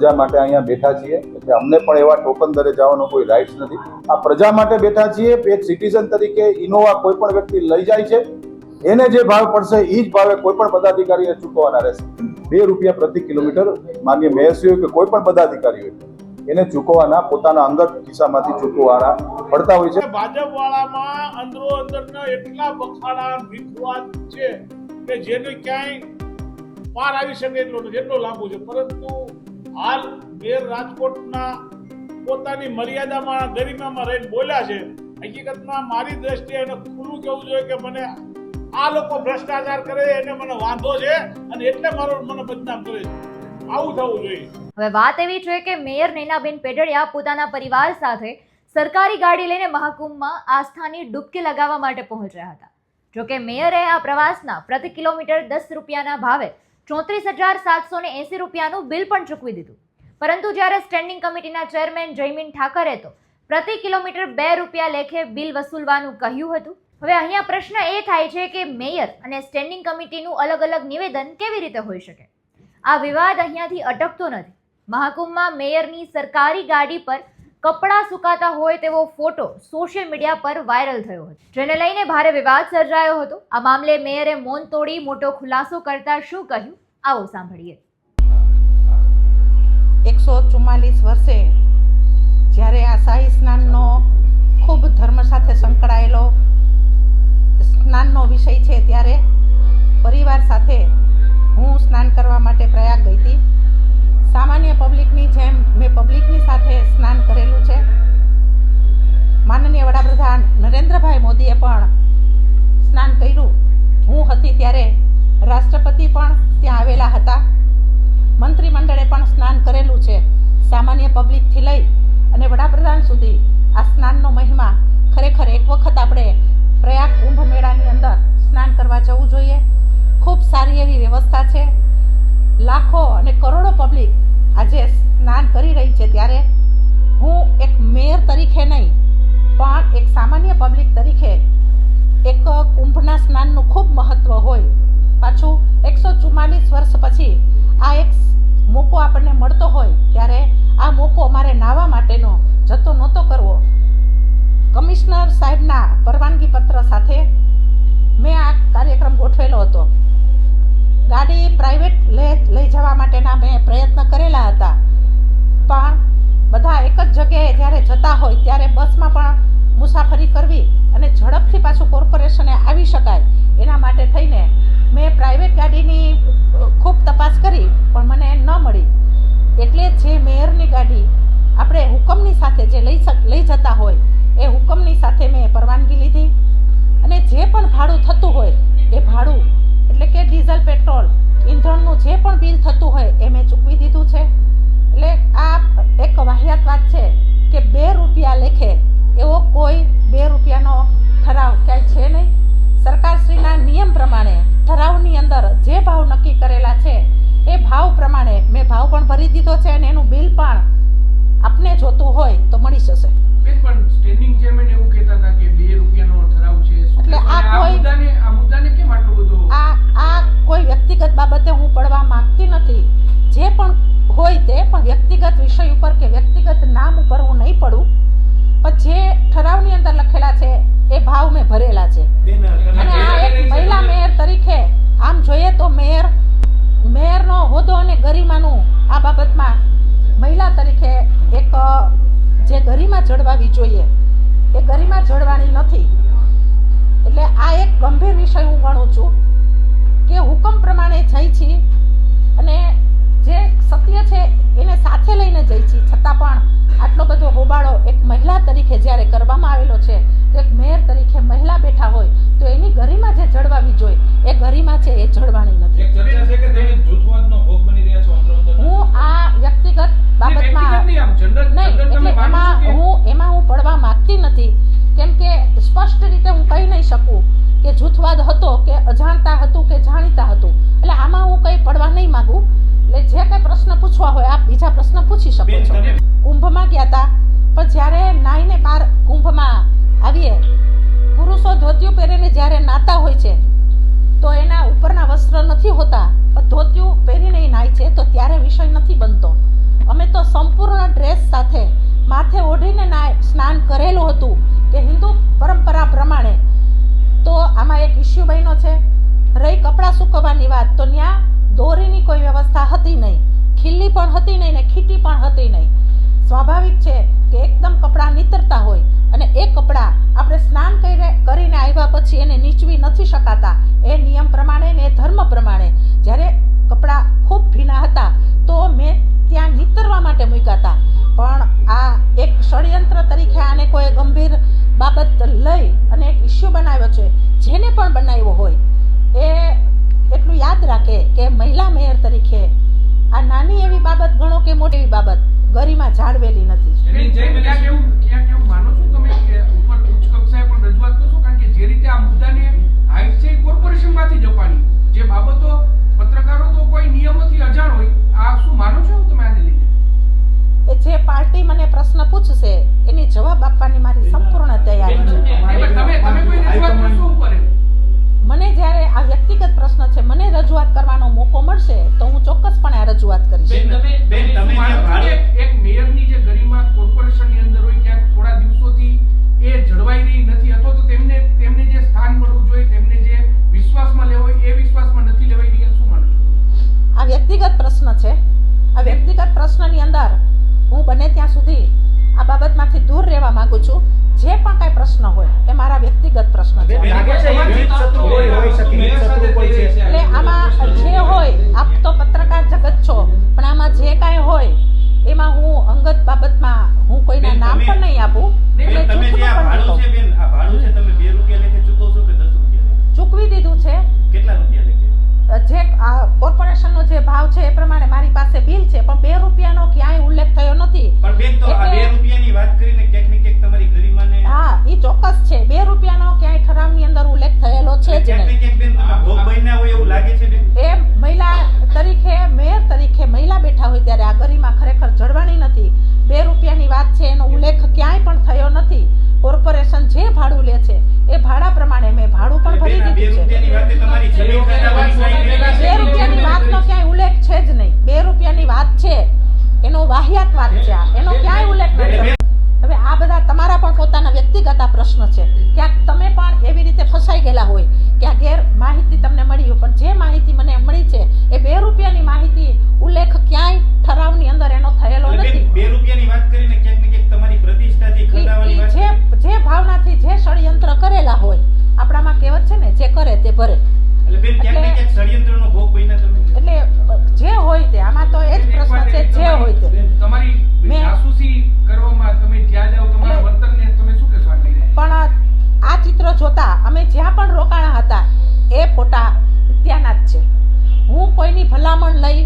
પ્રજા માટે અહીંયા બેઠા છીએ, એટલે અમને પણ એવા ટોકન દરે જવાનો કોઈ રાઇટ્સ નથી. આ પ્રજા માટે બેઠા છીએ. એક સિટીઝન તરીકે ઇનોવા કોઈ પણ વ્યક્તિ લઈ જાય છે, એને જે ભાવ પડશે એ જ ભાવે કોઈ પણ પદાધિકારીને ચૂકવવાના રહેશે. ₹2 પ્રતિ કિલોમીટર માન્ય મેયરશ્રી હોય કે કોઈ પણ પદાધિકારી હોય એને ચૂકવવાના, પોતાના અંગત ખિસ્સામાંથી ચૂકવવાના પડતા હોય છે. ભાજપ વાળામાં અંદરો અંદરના એટલા બખાડા વિખવાદ છે કે જેને ક્યાંય પાર આવી શકે એટલો નથી, એટલો લાંબુ છે. પરંતુ હાલ મેયર રાજકોટના પોતાની મર્યાદામાં ગરિમામાં રહીને બોલ્યા છે. હકીકતમાં મારી દ્રષ્ટિએ એને ખુલ્લું કહેવું જોઈએ કે મને આ લોકો ભ્રષ્ટાચાર કરે એને મને વાંધો છે અને એટલે મને બદનામ કરે છે. આવું થવું જોઈએ. હવે વાત એવી છે કે મેયર નૈનાબેન પેડડિયા પોતાના પરિવાર સાથે સરકારી ગાડી લઈને મહાકુંભમાં આસ્થાની ડૂબકી લગાવવા માટે પહોંચ્યા હતા. જોકે મેયરે આ પ્રવાસના પ્રતિ કિલોમીટર ₹10ના ભાવે ₹34,780નું બિલ પણ ચૂકવી દીધું. પરંતુ જ્યારે સ્ટેન્ડિંગ કમિટીના ચેરમેન જયમીન ઠાકરે તો પ્રતિ કિલોમીટર ₹2 લેખે બિલ વસૂલવાનું કહ્યું હતું. હવે અહીંયા પ્રશ્ન એ થાય છે કે મેયર અને સ્ટેન્ડિંગ કમિટીનું અલગ અલગ નિવેદન કેવી રીતે હોઈ શકે? આ વિવાદ અહીંયાથી અટકતો નથી. મહાકુંભમાં મેયરની સરકારી ગાડી પર કપડાં સુકાતા હોય તેવો ફોટો સોશિયલ મીડિયા પર વાયરલ થયો હતો, જેને લઈને ભારે વિવાદ સર્જાયો હતો. આ મામલે મેયરે મૌન તોડી મોટો ખુલાસો કરતા શું કહ્યું, આવો સાંભળીએ. 144 વર્ષે જ્યારે આ શાહી સ્નાનનો ખૂબ ધર્મ સાથે સંકળાયેલો સ્નાનનો વિષય છે, ત્યારે પરિવાર સાથે હું સ્નાન કરવા માટે પ્રયાગ ગઈ હતી. સામાન્ય પબ્લિકની જેમ મેં પબ્લિકની સાથે સ્નાન કરેલું છે. માનનીય વડાપ્રધાન નરેન્દ્રભાઈ મોદીએ પણ સ્નાન કર્યું. હું હતી ત્યારે રાષ્ટ્રપતિ પણ ત્યાં આવેલા હતા. મંત્રીમંડળે પણ સ્નાન કરેલું છે. સામાન્ય પબ્લિકથી લઈ અને વડાપ્રધાન સુધી આ સ્નાનનો મહિમા ખરેખર એક વખત આપણે પ્રયાગ કુંભ મેળાની અંદર સ્નાન કરવા જવું જોઈએ. ખૂબ સારી એવી વ્યવસ્થા છે. લાખો અને કરોડો પબ્લિક આજે સ્નાન કરી રહી છે, ત્યારે હું એક મેયર તરીકે નહીં પણ એક સામાન્ય પબ્લિક તરીકે એક કુંભના સ્નાનનું ખૂબ મહત્ત્વ હોય. પાછું 144 વર્ષ પછી આ એક મોકો આપણને મળતો હોય, ત્યારે આ મોકો મારે નાહવા માટેનો જતો નહોતો કરવો. કમિશનર સાહેબના પરવાનગી પત્ર સાથે મેં આ કાર્યક્રમ ગોઠવેલો હતો. ગાડી પ્રાઇવેટ લઈ જવા માટેના મેં પ્રયત્ન કરેલા હતા, પણ બધા એક જ જગ્યાએ જ્યારે જતા હોય ત્યારે બસમાં પણ મુસાફરી કરવી અને ઝડપથી પાછું કોર્પોરેશને આવી શકાય એના માટે થઈને મેં પ્રાઇવેટ ગાડીની ખૂબ તપાસ કરી, પણ મને ન મળી. એટલે જે મેયરની ગાડી આપણે હુકમની સાથે જે લઈ જતા હોય એ હુકમની સાથે મેં પરવાનગી લીધી અને જે પણ ભાડું થતું હોય એ ભાડું એટલે કે ડીઝલ, પેટ્રોલ, ઈંધણનું જે પણ બિલ થતું હોય એ મેં ચૂકવી દીધું છે. એટલે આ એક વાહિયાત વાત છે કે ₹2 લેખે એવો કોઈ ₹2નો ઠરાવ ક્યાંય છે નહીં. સરકારશ્રીના નિયમ પ્રમાણે ઠરાવની અંદર જે ભાવ નક્કી કરેલા છે એ ભાવ પ્રમાણે મેં ભાવ પણ ભરી દીધો છે અને એનું બિલ પણ આપને જોતું હોય તો મળી જશે. પણ સ્ટેન્ડિંગ ચેરમેન એવું કહેતા હતા કે ₹2નો ઠરાવ છે, એટલે આ મુદ્દાને કેમ આટલું બધું આ કોઈ વ્યક્તિગત બાબતે હું પડવા માંગતી નથી. જે પણ હોય તે પણ વ્યક્તિગત વિષય ઉપર કે વ્યક્તિગત નામ ઉપર હું નહીં પડું, પણ જે ઠરાવની અંદર લખેલા છે એ ભાવ મેં ભરેલા છે. અને આ એક મહિલા મેયર તરીકે આમ જોઈએ તો મેયરનો હોદ્દો અને ગરિમાનું આ બાબતમાં મહિલા તરીકે એક જે ગરિમા જળવાવી જોઈએ એ ગરિમા જળવાણી નથી. એટલે આ એક ગંભીર વિષય હું ગણું છું કે હુકમ પ્રમાણે જઈ છીએ અને જે સત્ય છે એને સાથે લઈને જઈ છીએ, છતાં પણ આટલો બધો હોબાળો એક મહિલા તરીકે જ્યારે કરવામાં આવેલો છે, તો એક મેયર તરીકે મહિલા બેઠા હોય તો એની ગરિમા જે જળવાવી જોઈએ એ ગરિમા છે એ જળવાણી નથી. હું આ વ્યક્તિગત બાબતમાં એમાં હું પડવા માંગતી નથી, કેમ કે સ્પષ્ટ રીતે હું કહી નહીં શકું કે જૂથવાદ હતો કે અજાણતા હતું કે જાણીતા હતું. એટલે આમાં હું કંઈ પડવા નહીં માંગુ. એટલે જે કંઈ પ્રશ્ન પૂછવા હોય આપ બીજા પ્રશ્ન પૂછી શકો છો. કુંભમાં ગયા હતા, પણ જ્યારે નાઈને બહાર કુંભમાં આવીએ, પુરુષો ધોતિયું પહેરીને જ્યારે નાતા હોય છે તો એના ઉપરના વસ્ત્ર નથી હોતા, પણ ધોતિયું પહેરીને નાય છે તો ત્યારે વિષય નથી બનતો. અમે ખીલ્લી પણ હતી નહીં ને ખીટી પણ હતી નહીં. સ્વાભાવિક છે કે એકદમ કપડાં નીતરતા હોય અને એ કપડાં આપણે સ્નાન કરીને આવ્યા પછી એને નીચવી નથી શકાતા. એ નિયમ પ્રમાણે ને એ ધર્મ પ્રમાણે જ્યારે કપડાં ખૂબ ભીના હતા તો મેં ત્યાં નીતરવા માટે મૂક્યા હતા. પણ આ એક ષડયંત્ર તરીકે આને કોઈ ગંભીર બાબત લઈ અને એક ઇસ્યુ બનાવ્યો છે. જેને પણ બનાવ્યો હોય એ એટલું યાદ રાખે કે મહિલા મેયર તરીકે આ નાની એવી બાબત ગણો કે મોટી એવી બાબત ગરિમા જાળવેલી નથી. ક્યાંક એવું માનો છો તમે કે ઉપર ઉચ્ચ કક્ષાએ પણ રજૂઆત કરશો? કારણ કે જે રીતે આ મુદ્દાને હાઈટ છે કોર્પોરેશનમાંથી જ અપાણી, જે બાબતો પત્રકારો તો કોઈ નિયમોથી અજાણ હોય, આ શું માનો છો તમે આને લઈને? જે પાર્ટી મને પ્રશ્ન પૂછશે એની જવાબ આપવાની મારી સંપૂર્ણ તૈયારી છે. તમે કોઈ રજૂઆત કરશો ઉપર? મને જ્યારે આ વ્યક્તિગત પ્રશ્ન છે મને રજૂઆત કરવાનો મોકો મળશે તો હું ચોક્કસપણે આ રજૂઆત કરીશ. એક મેયરની જે ગરિમા કોર્પોરેશનની અંદર હોય ક્યાંક થોડા દિવસોથી એ જળવાઈ રહી નથી, અથવા તો તેમને જે સ્થાન મળવું જોઈએ, તેમને જે વિશ્વાસમાં લેવો હોય એ વિશ્વાસમાં નથી લેવાઈ રહ્યા, શું માનો છો? આ વ્યક્તિગત પ્રશ્ન છે. આ વ્યક્તિગત પ્રશ્નની અંદર હું બને ત્યાં સુધી આ બાબતમાંથી દૂર રહેવા માંગુ છું. જે પણ કાંઈ પ્રશ્ન હોય એ મારા વ્યક્તિગત પ્રશ્ન છે. એટલે આમાં જે હોય, આપ તો પત્રકાર જગત છો, પણ આમાં જે કાંઈ હોય એમાં હું અંગત બાબતમાં હું કોઈના નામ પણ નહીં આપું. ચૂકવી દીધું છે. જે કોર્પોરેશનનો જે ભાવ છે એ પ્રમાણે મારી પાસે બિલ છે, પણ 2 રૂપિયાનો ક્યાંય ઉલ્લેખ થયો નથી. પણ બેન તો આ 2 રૂપિયાની વાત કરીને ક્યાંક ને ક્યાંક તમારી ગરિમાને હા ઈ ચોક્કસ છે. 2 રૂપિયાનો ક્યાંય ઠરાવની અંદર ઉલ્લેખ થયેલો છે જ ક્યાંક ને નહીં. ક્યાંક બેન તમે ભોગ બન્યા હોય એવું લાગે છે બેન? એ મહિલા તરીકે મેયર તરીકે મહિલા બેઠા હોય ત્યારે આ ગરિમા ખરેખર જળવાણી નથી. 2 રૂપિયાની વાત છે, એનો ઉલ્લેખ ક્યાંય પણ થયો નથી. કોર્પોરેશન જે ભાડું લે છે એ ભાડા પ્રમાણે મેં ભાડું પણ ભરી દીધું છે. 2 રૂપિયાની વાત તમારી જમીન ખરીદવાની સાઈન 2 રૂપિયાની વાતનો ક્યાંય ઉલ્લેખ છે જ નહીં. 2 રૂપિયાની વાત છે એનો વાહિયાત વાત છે. એનો ક્યાંય ઉલ્લેખ નથી. હવે આ બધા તમારા પણ પોતાના વ્યક્તિગત આ પ્રશ્ન છે. ક્યાંક તમે પણ એવી રીતે ફસાઈ ગયેલા હોય કે આ ગેર માહિતી તમને મળી હોય, પણ જે માહિતી મને મળી છે એ 2 રૂપિયાની માહિતી ઉલ્લેખ ક્યાંય ઠરાવની અંદર એનો થયેલો નથી. 2 રૂપિયાની વાત કરીને ક્યાંક ને ક્યાંક તમારી પ્રતિષ્ઠાથી ખંડાવાની વાત જે ભાવનાથી જે ષડયંત્ર કરેલા હોય, આપણામાં કહેવત છે ને, જે કરે તે ભરે. એટલે બેન ક્યાંક ને ક્યાંક ષડયંત્રનો ભોગ બન્યા તમે? એટલે જે હોય તે, આમાં તો એ જ પ્રશ્ન છે, જે હોય તે. તમારી જાસૂસી કરવામાં તમે જ્યાં જાઓ તમારા વર્તનને તમે શું કહેવા લઈને? પણ આ ચિત્ર જોતા અમે જ્યાં પણ રોકાણા હતા એ ફોટા ત્યાંના જ છે. હું કોઈની ભલામણ લઈ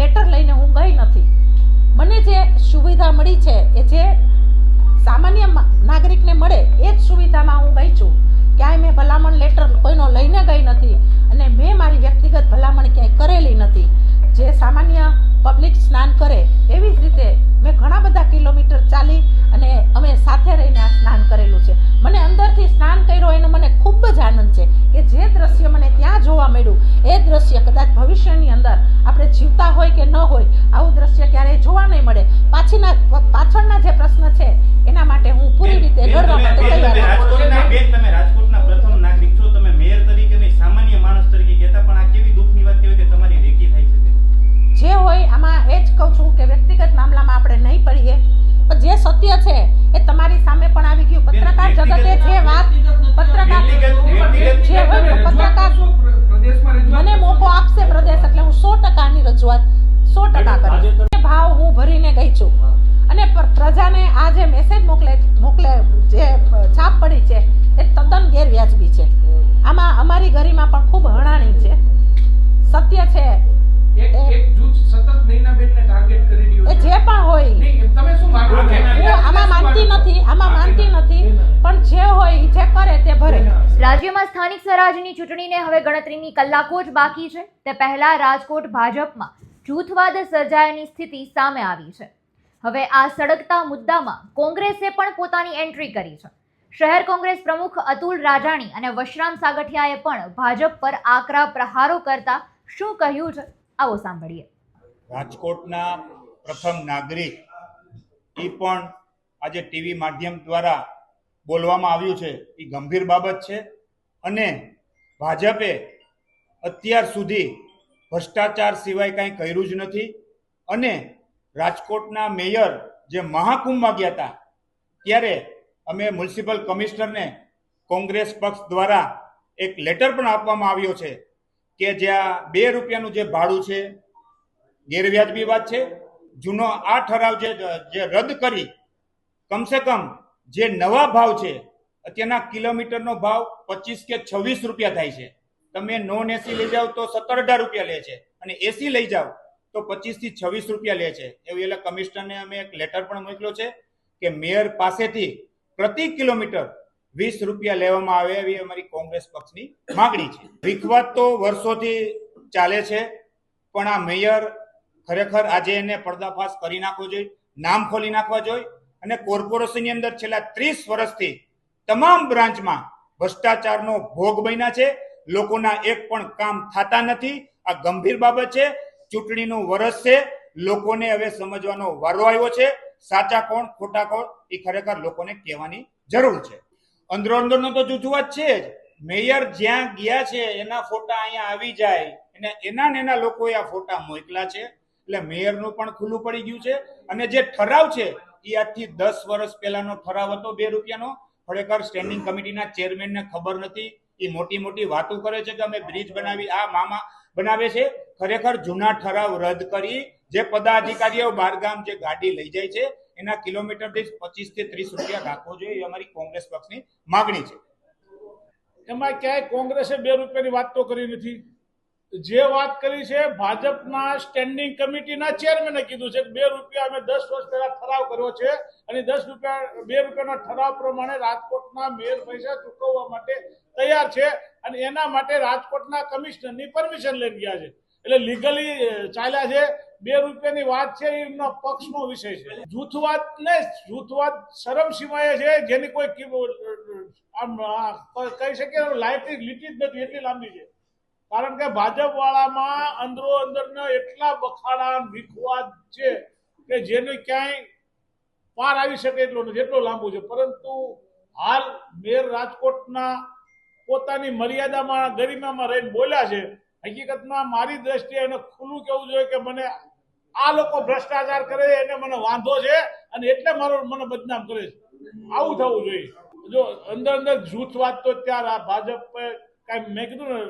લેટર લઈને હું ગઈ નથી. મને જે સુવિધા મળી છે એ જે સામાન્ય નાગરિકને મળે એ જ સુવિધામાં હું ગઈ છું. ક્યાંય મેં ભલામણ લેટર કોઈનો લઈને ગઈ નથી અને મેં મારી વ્યક્તિગત ભલામણ ક્યાંય કરેલી નથી. જે સામાન્ય પબ્લિક સ્નાન કરે એવી જ રીતે મેં ઘણા બધા કિલોમીટર ચાલી અને અમે સાથે રહીને આ સ્નાન કરેલું છે. મને અંદરથી સ્નાન કર્યો એનો મને ખૂબ જ આનંદ છે કે જે દ્રશ્ય મને ત્યાં જોવા મળ્યું એ દ્રશ્ય કદાચ ભવિષ્યની અંદર આપણે જીવતા હોય કે ન હોય આવું દ્રશ્ય ક્યારેય જોવા નહીં મળે. પાછળના જે પ્રશ્ન છે એના માટે હું પૂરી રીતે લડવા માટે તૈયાર છું. બેન તમે રાજકોટના પ્રથમ નાગરિક છો, તમે મેયર તરીકે નહીં સામાન્ય માણસ તરીકે કહેતા, પણ આ કેવી દુઃખની વાત કહેવાય કે તમારી રેકી થાય છે. જે હોય આમાં એ જ કહું છું કે વ્યક્તિગત મામલામાં આપણે નહીં પડીએ, પણ જે સત્ય છે એ તમારી સામે પણ આવી ગયું. પત્રકાર જગતે જે વાત મને મોકો આપશે પ્રદેશ એટલે હું 100% રજૂઆત 100% કરીશ. એ ભાવ હું ભરીને ગઈ છું અને પ્રજાને આ જે મેસેજ મોકલે જે છાપ પડી છે એ તદ્દન ગેરવ્યાજબી છે. આમાં અમારી ગરિમા પણ ખૂબ હણાણી છે. સત્ય છે એક જૂથ સતત નૈનાબેનને ટાર્ગેટ કરી રહ્યું એ છે. જે પણ હોય તમે શું માનો છો? હું આમાં માનતી નથી, પણ જે હોય જે કરે તે ભરે. રાજ્યમાં સ્થાનિક સ્વરાજની ચૂંટણીને હવે ગણતરીની કલાકો જ બાકી છે. તે પહેલા રાજકોટ ભાજપમાં જૂથવાદ સર્જાયાની સ્થિતિ સામે આવી છે. હવે આ સળગતા મુદ્દામાં કોંગ્રેસે પણ પોતાની એન્ટ્રી કરી છે. શહેર કોંગ્રેસ પ્રમુખ અતુલ રાજાણી અને વશરામ સાગઠિયાએ પણ ભાજપ પર આકરા પ્રહારો કરતા શું કહ્યું છે આવો સાંભળીએ. રાજકોટના પ્રથમ નાગરિક એ પણ આજે ટીવી માધ્યમ દ્વારા બોલવામાં આવ્યું છે એ ગંભીર બાબત છે અને ભાજપે અત્યાર સુધી ભ્રષ્ટાચાર સિવાય કાંઈ કર્યું જ નથી. અને રાજકોટના મેયર જે મહાકુંભમાં ગયા હતા ત્યારે અમે મ્યુનિસિપલ કમિશનરને કોંગ્રેસ પક્ષ દ્વારા એક લેટર પણ આપવામાં આવ્યો છે કે જ્યાં 2 રૂપિયાનું જે ભાડું છે ગેરવ્યાજબી વાત છે. જૂનો આ ઠરાવ જે રદ કરી કમસે કમ જે નવા ભાવ છે અત્યારના કિલોમીટરનો ભાવ 25 કે 26 રૂપિયા થાય છે. તમે નોન એસી લઈ જાઓ તો 17-18 રૂપિયા લે છે અને એસી લઈ જાઓ તો 25 થી 26 રૂપિયા લે છે. એવી એટલે કમિશનરને અમે એક લેટર પણ મોકલ્યો છે કે મેયર પાસેથી પ્રતિ કિલોમીટર 20 રૂપિયા લેવામાં આવે એવી અમારી કોંગ્રેસ પક્ષની માંગણી છે. વિખવાદ તો વર્ષોથી ચાલે છે પણ આ મેયર ખરેખર આજે એને પર્દાફાશ કરી નાખવો જોઈએ, નામ ખોલી નાખવા જોઈએ અને કોર્પોરેશનની અંદર છેલ્લા 30 વર્ષથી તમામ બ્રાન્ચમાં ભ્રષ્ટાચારનો ભોગ બન્યા છે. લોકોના એક પણ કામ થતા નથી. આ ગંભીર બાબત છે. ચૂંટણીનું વર્ષ છે. લોકોને હવે સમજવાનો વારો આવ્યો છે. સાચા કોણ ખોટા કોણ એ ખરેખર લોકોને કહેવાની જરૂર છે. અંદરો અંદરનો તો જૂથવાદ છે જ. મેયર જ્યાં ગયા છે એના ફોટા અહીંયા આવી જાય અને એના લોકોએ આ ફોટા મોકલા છે એટલે મેયરનું પણ ખુલ્લું પડી ગયું છે. અને જે ઠરાવ છે એ આજથી 10 વર્ષ પહેલાનો ઠરાવ હતો 2 રૂપિયાનો. ખરેખર સ્ટેન્ડિંગ કમિટીના ચેરમેનને ખબર નથી. એ મોટી વાતો કરે છે કે અમે બ્રિજ બનાવી આ મામા બનાવે છે. ખરેખર જૂના ઠરાવ રદ કરી જે પદાધિકારીઓ બહારગામ જે ગાડી લઈ જાય છે એના કિલોમીટર દીઠ 25 થી 30 રૂપિયા રાખવો જોઈએ એ અમારી કોંગ્રેસ પક્ષની માગણી છે. એમાં ક્યાંય કોંગ્રેસે 2 રૂપિયાની વાત તો કરી નથી. જે વાત કરી છે ભાજપના સ્ટેન્ડિંગ કમિટીના ચેરમેને કીધું છે કે 2 રૂપિયા અમે 10 વર્ષ પહેલા ઠરાવ કર્યો છે અને 2 રૂપિયાના ઠરાવ પ્રમાણે રાજકોટના મેયર પૈસા ચૂકવવા માટે તૈયાર છે અને એના માટે રાજકોટના કમિશનરની પરમિશન લઈ ગયા છે. એટલે લીગલી ચાલ્યા છે. 2 રૂપિયાની વાત છે એમના પક્ષનો વિષય છે. જૂથવાદ શરમ સીમાએ છે જેની કોઈ આમ કહી શકીએ લીટી જ નથી એટલી લાંબી છે. કારણ કે ભાજપ વાળામાં અંદરો અંદરના એટલા બખાડા વિખવાદ છે કે જેને ક્યાંય પાર આવી શકે એટલો નથી, એટલો લાંબુ છે. પરંતુ હાલ મેયર રાજકોટના પોતાની મર્યાદામાં ગરિમામાં રહીને બોલ્યા છે. હકીકતમાં મારી દ્રષ્ટિએ એને ખુલ્લું કહેવું જોઈએ કે મને આ લોકો ભ્રષ્ટાચાર કરે છે એને મને વાંધો છે અને એટલે મને બદનામ કરે છે. આવું થવું જોઈએ. જો અંદર જૂથવાદ તો ત્યારે ભાજપ મેં કીધું ને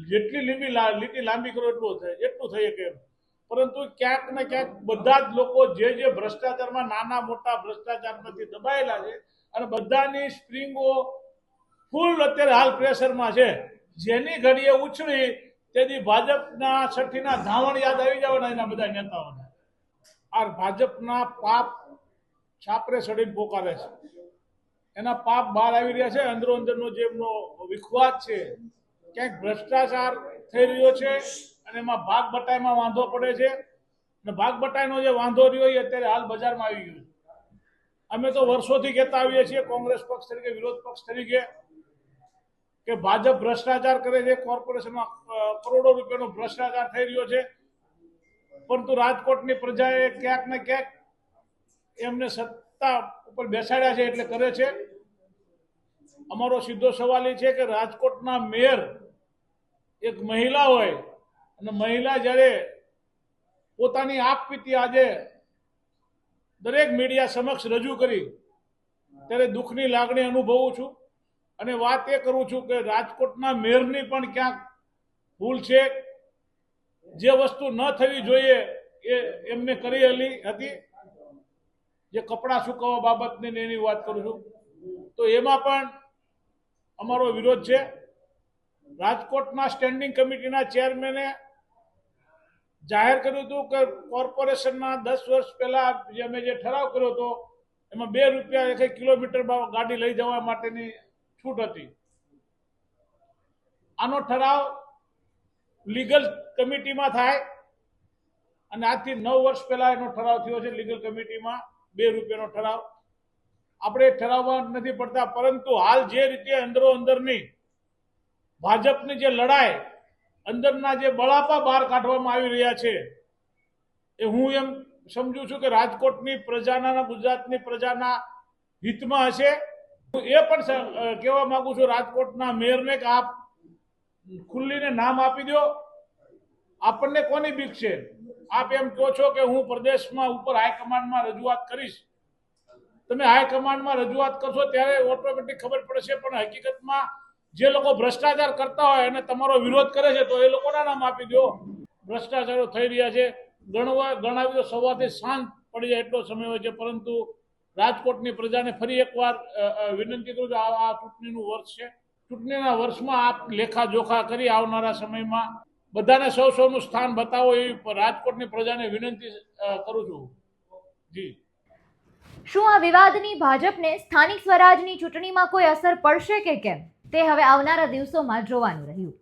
જેટલી લીટી લાંબી કરો એટલું થઈ શકે. પરંતુ ક્યાંક ને ક્યાંક બધા જ લોકો જે ભ્રષ્ટાચારમાં નાના મોટા ભ્રષ્ટાચારમાંથી દબાયેલા છે અને બધાની સ્પ્રિંગો ફૂલ અત્યારે હાલ પ્રેશરમાં છે. જેની ઘડીએ ઉછળી તેથી ભાજપના છઠ્ઠીના ધાવણ યાદ આવી જવાના એના બધા નેતાઓને. આ ભાજપના પાપ છાપરે ચડીને પોકારે છે. એના પાપ બહાર આવી રહ્યા છે. અંદરો અંદરનો જે એમનો વિખવાદ છે ક્યાંક ભ્રષ્ટાચાર થઈ રહ્યો છે અને એમાં ભાગ બટાઈમાં વાંધો પડે છે અને ભાગ બટાઈનો જે વાંધો રહ્યો એ અત્યારે હાલ બજારમાં આવી ગયો છે. અમે તો વર્ષોથી કહેતા આવીએ છીએ કોંગ્રેસ પક્ષ તરીકે, વિરોધ પક્ષ તરીકે કે ભાજપ ભ્રષ્ટાચાર કરે છે. કોર્પોરેશનમાં કરોડો રૂપિયાનો ભ્રષ્ટાચાર થઈ રહ્યો છે. પરંતુ રાજકોટની પ્રજાએ ક્યાંક ને ક્યાંક એમને સત્તા ઉપર બેસાડ્યા છે એટલે કરે છે. અમારો સીધો સવાલ એ છે કે રાજકોટના મેયર એક મહિલા હોય અને મહિલા જ્યારે પોતાની આપવીતી આજે દરેક મીડિયા સમક્ષ રજૂ કરી ત્યારે દુઃખની લાગણી અનુભવું છું અને વાત એ કરું છું કે રાજકોટના મેયરની પણ ક્યાંક ભૂલ છે. જે વસ્તુ ન થવી જોઈએ એ એમને કરેલી હતી. જે કપડાં સુકવવા બાબતની એની વાત કરું છું તો એમાં પણ અમારો વિરોધ છે. રાજકોટના સ્ટેન્ડિંગ કમિટીના ચેરમેને જાહેર કર્યું હતું કે કોર્પોરેશનના 10 વર્ષ પહેલા અમે જે ઠરાવ કર્યો હતો એમાં 2 રૂપિયા એક કિલોમીટર ગાડી લઈ જવા માટેની છૂટ હતી. આનો ઠરાવ લીગલ કમિટીમાં થાય અને આજથી 9 વર્ષ પહેલા એનો ઠરાવ થયો છે લીગલ કમિટીમાં 2 રૂપિયાનો ઠરાવ. આપણે ઠરાવવા નથી પડતા. પરંતુ હાલ જે રીતે અંદરો અંદરની ભાજપની જે લડાઈ અંદરના જે બળાપા બહાર કાઢવામાં આવી રહ્યા છે એ હું એમ સમજુ છું કે રાજકોટની પ્રજાના, ગુજરાતની પ્રજાના હિતમાં હશે. હું એ પણ કહેવા માંગુ છું રાજકોટના મેયરને કે આપ ખુલ્લીને નામ આપી દો. આપણને કોની બીક છે? આપ એમ કહો છો કે હું પ્રદેશમાં ઉપર હાઈકમાન્ડમાં રજૂઆત કરીશ. તમે હાઈકમાન્ડમાં રજૂઆત કરશો ત્યારે ઓટોમેટિક ખબર પડશે, પણ હકીકતમાં જે લોકો ભ્રષ્ટાચાર કરતા હોય અને તમારો વિરોધ કરે છે તો એ લોકોના નામ આપી દો. ભ્રષ્ટાચારો થઈ રહ્યા છે, ગણાવી દો, સવારથી સાંજ પડી જાય એટલો સમય હોય છે. પરંતુ રાજકોટની પ્રજાને ફરી એકવાર વિનંતી કરું છું, આ ચૂંટણીનું વર્ષ છે. ચૂંટણીના વર્ષમાં આપ લેખાજોખા કરી આવનારા સમયમાં બધાને સૌનું સ્થાન બતાવો એવી રાજકોટની પ્રજાને વિનંતી કરું છું. જી. શું આ વિવાદની ભાજપને સ્થાનિક સ્વરાજની ચૂંટણીમાં કોઈ અસર પડશે કે કેમ, તે હવે આવનારા દિવસોમાં જોવાનું રહ્યું.